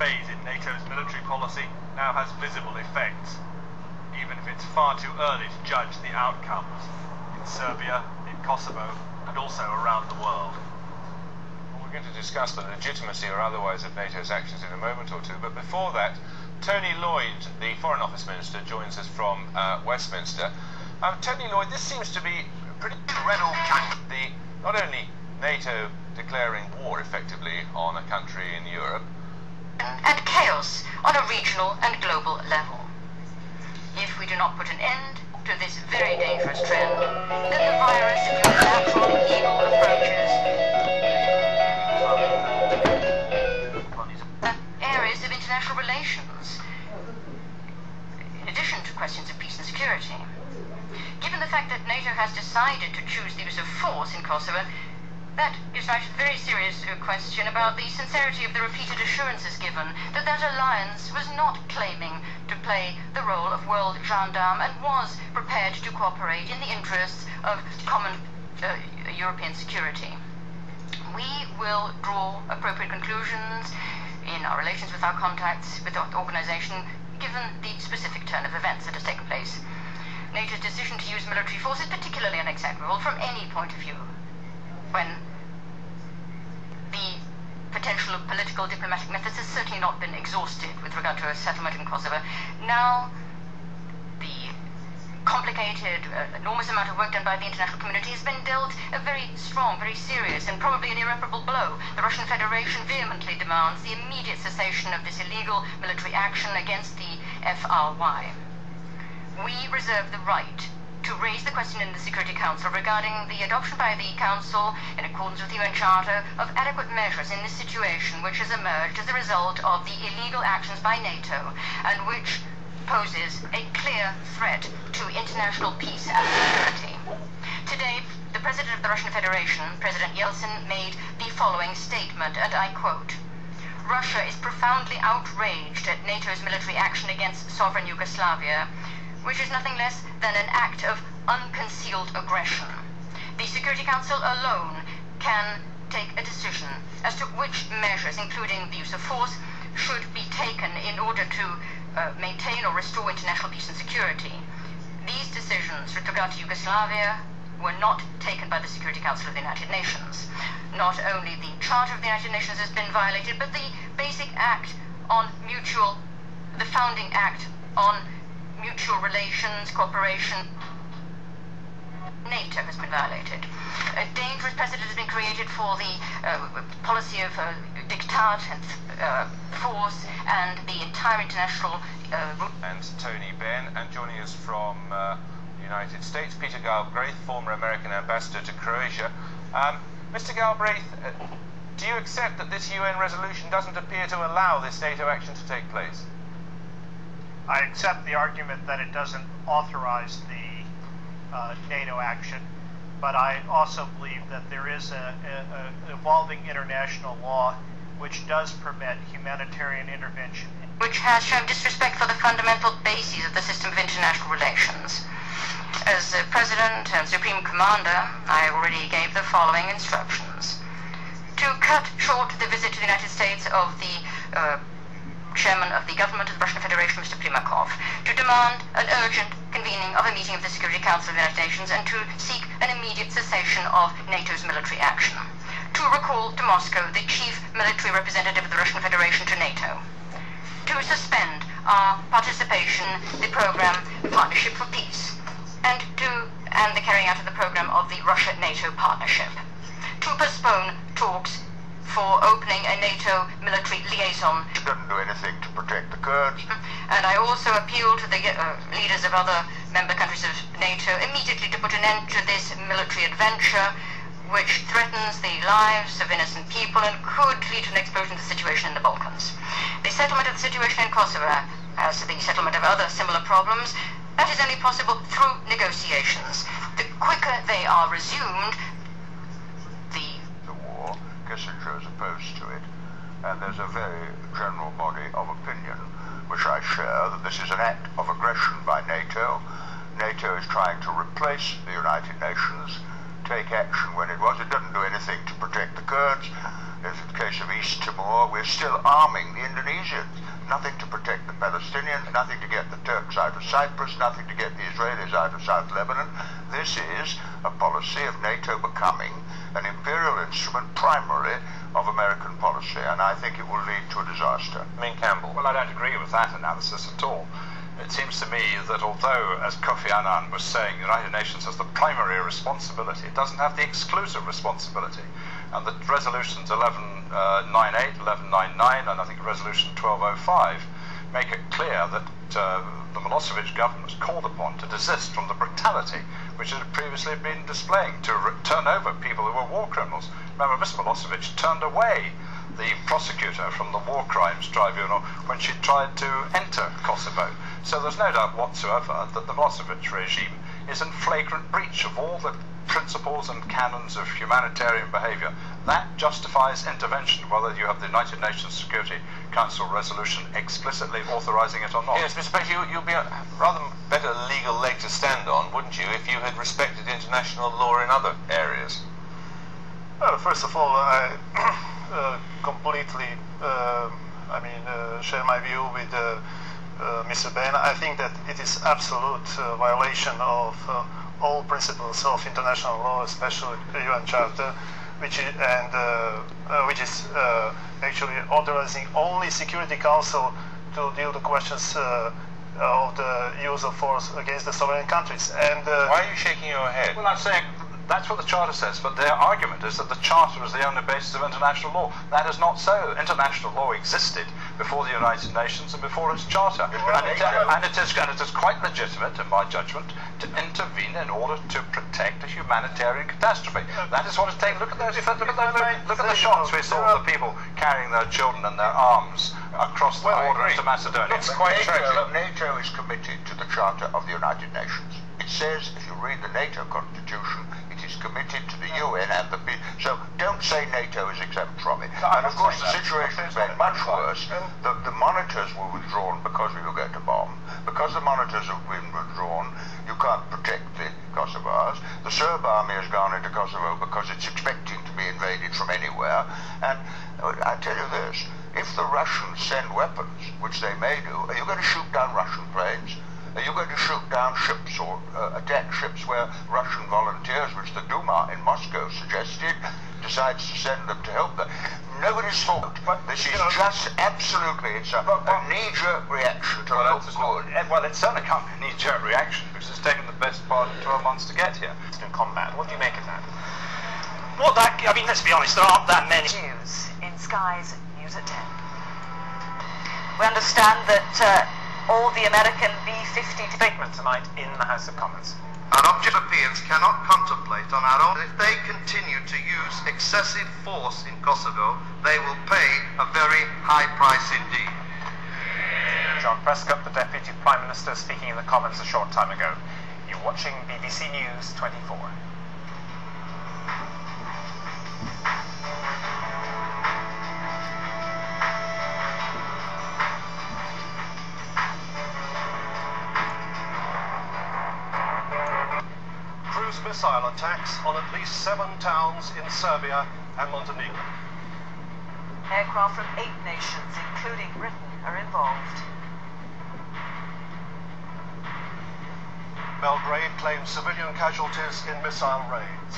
phase in NATO's military policy now has visible effects, even if it's far too early to judge the outcomes in Serbia, in Kosovo, and also around the world. Well, we're going to discuss the legitimacy or otherwise of NATO's actions in a moment or two, but before that, Tony Lloyd, the Foreign Office Minister, joins us from Westminster. Tony Lloyd, this seems to be pretty red-all not only NATO declaring war effectively on a country in Europe, and chaos on a regional and global level. If we do not put an end to this very dangerous trend, then the virus unilateral evil approaches areas of international relations, in addition to questions of peace and security. Given the fact that NATO has decided to choose the use of force in Kosovo, that gives rise to a very serious question about the sincerity of the repeated assurances given that that alliance was not claiming to play the role of world gendarme and was prepared to cooperate in the interests of common European security. We will draw appropriate conclusions in our relations with our contacts with the organization, given the specific turn of events that has taken place. NATO's decision to use military force is particularly unacceptable from any point of view, when the potential of political diplomatic methods has certainly not been exhausted with regard to a settlement in Kosovo. Now, the complicated, enormous amount of work done by the international community has been dealt a very strong, very serious, and probably an irreparable blow. The Russian Federation vehemently demands the immediate cessation of this illegal military action against the FRY. We reserve the right to raise the question in the Security Council regarding the adoption by the Council, in accordance with the UN Charter, of adequate measures in this situation which has emerged as a result of the illegal actions by NATO and which poses a clear threat to international peace and security. Today, the President of the Russian Federation, President Yeltsin, made the following statement, and I quote, "Russia is profoundly outraged at NATO's military action against sovereign Yugoslavia, which is nothing less than an act of unconcealed aggression. The Security Council alone can take a decision as to which measures, including the use of force, should be taken in order to maintain or restore international peace and security. These decisions with regard to Yugoslavia were not taken by the Security Council of the United Nations. Not only the Charter of the United Nations has been violated, but the basic act on the founding act on mutual relations, cooperation, NATO has been violated. A dangerous precedent has been created for the policy of diktat and force and the entire international... And Tony Benn, and joining us from the United States, Peter Galbraith, former American ambassador to Croatia. Mr. Galbraith, do you accept that this UN resolution doesn't appear to allow this NATO action to take place? I accept the argument that it doesn't authorize the NATO action, but I also believe that there is an evolving international law which does permit humanitarian intervention. Which has shown disrespect for the fundamental bases of the system of international relations. As President and Supreme Commander, I already gave the following instructions. To cut short the visit to the United States of the Chairman of the Government of the Russian Federation, Mr. Primakov, to demand an urgent convening of a meeting of the Security Council of the United Nations and to seek an immediate cessation of NATO's military action. To recall to Moscow the chief military representative of the Russian Federation to NATO. To suspend our participation in the program Partnership for Peace and the carrying out of the program of the Russia-NATO partnership. To postpone talks for opening a NATO military liaison. It doesn't do anything to protect the Kurds. And I also appeal to the leaders of other member countries of NATO immediately to put an end to this military adventure which threatens the lives of innocent people and could lead to an explosion of the situation in the Balkans. The settlement of the situation in Kosovo, as the settlement of other similar problems, that is only possible through negotiations. The quicker they are resumed, the war, Kissinger is opposed to it, and there's a very general body of opinion which I share that this is an act of aggression by NATO. NATO is trying to replace the United Nations, take action when it was. It doesn't do anything to protect the Kurds. In the case of East Timor, we're still arming the Indonesians. Nothing to protect the Palestinians, nothing to get the Turks out of Cyprus, nothing to get the Israelis out of South Lebanon. This is a policy of NATO becoming an imperial instrument primarily of American policy, and I think it will lead to a disaster. Campbell. Well, I don't agree with that analysis at all. It seems to me that although, as Kofi Annan was saying, the United Nations has the primary responsibility, it doesn't have the exclusive responsibility. And the resolutions 1198, 1199, and I think resolution 1205 make it clear that the Milosevic government was called upon to desist from the brutality which it had previously been displaying, to turn over people who were war criminals. Remember, Ms. Milosevic turned away the prosecutor from the War Crimes Tribunal when she tried to enter Kosovo. So there's no doubt whatsoever that the Milosevic regime is in flagrant breach of all the principles and canons of humanitarian behaviour. That justifies intervention, whether you have the United Nations Security Council resolution explicitly authorising it or not. Yes, Mr. Page, you'd be a rather better legal leg to stand on, wouldn't you, if you had respected international law in other areas? Well, first of all, I completely share my view with Mr. Ben. I think that it is absolute violation of all principles of international law, especially the UN Charter, which is actually authorizing only Security Council to deal the questions of the use of force against the sovereign countries. And why are you shaking your head? Well, I'm saying that's what the Charter says, but their argument is that the Charter is the only basis of international law. That is not so. International law existed before the United Nations and before its Charter. And it is quite legitimate, in my judgment, to intervene in order to protect a humanitarian catastrophe. That is what it's taking. Look at the shots we saw of the people carrying their children in their arms across the border into Macedonia. It's quite tragic. NATO is committed to the Charter of the United Nations. It says, if you read the NATO Constitution, it is committed to the UN and the... So don't say NATO is exempt from it. And of course the situation is made much worse. The monitors were withdrawn because we were going to bomb. Because the monitors have been withdrawn, you can't protect the Kosovars. The Serb army has gone into Kosovo because it's expecting to be invaded from anywhere. And I tell you this, if the Russians send weapons, which they may do, are you going to shoot down Russian planes? Are you going to shoot down ships or attack ships where Russian volunteers, which the Duma in Moscow suggested, decides to send them to help them? Nobody's fault. This is just absolutely, it's a knee-jerk reaction to look good. Well, it's certainly can't be a knee-jerk reaction because it's taken the best part of 12 months to get here. In combat, what do you make of that? well, let's be honest, there aren't that many. News in Sky's News at 10. We understand that all the American B-50 statement tonight in the House of Commons. Our Europeans cannot contemplate on our own. If they continue to use excessive force in Kosovo, they will pay a very high price indeed. John Prescott, the Deputy Prime Minister, speaking in the Commons a short time ago. You're watching BBC News 24. Missile attacks on at least 7 towns in Serbia and Montenegro. Aircraft from 8 nations, including Britain, are involved. Belgrade claims civilian casualties in missile raids.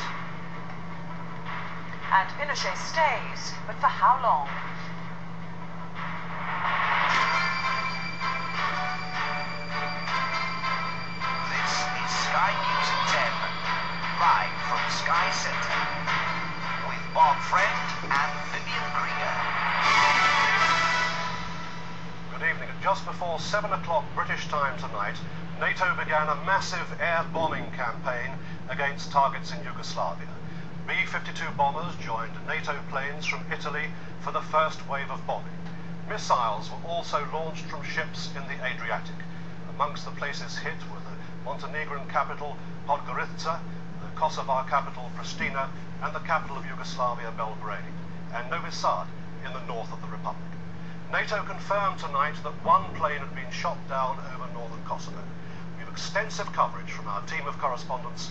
And Pinochet stays, but for how long? This is Sky News at 10. Live from Sky Centre with Bob Friend and Vivian Krieger. Good evening. Just before 7 o'clock British time tonight, NATO began a massive air bombing campaign against targets in Yugoslavia. B-52 bombers joined NATO planes from Italy for the first wave of bombing. Missiles were also launched from ships in the Adriatic. Amongst the places hit were the Montenegrin capital Podgorica, Kosovar capital Pristina, and the capital of Yugoslavia, Belgrade, and Novi Sad in the north of the Republic. NATO confirmed tonight that 1 plane had been shot down over northern Kosovo. We have extensive coverage from our team of correspondents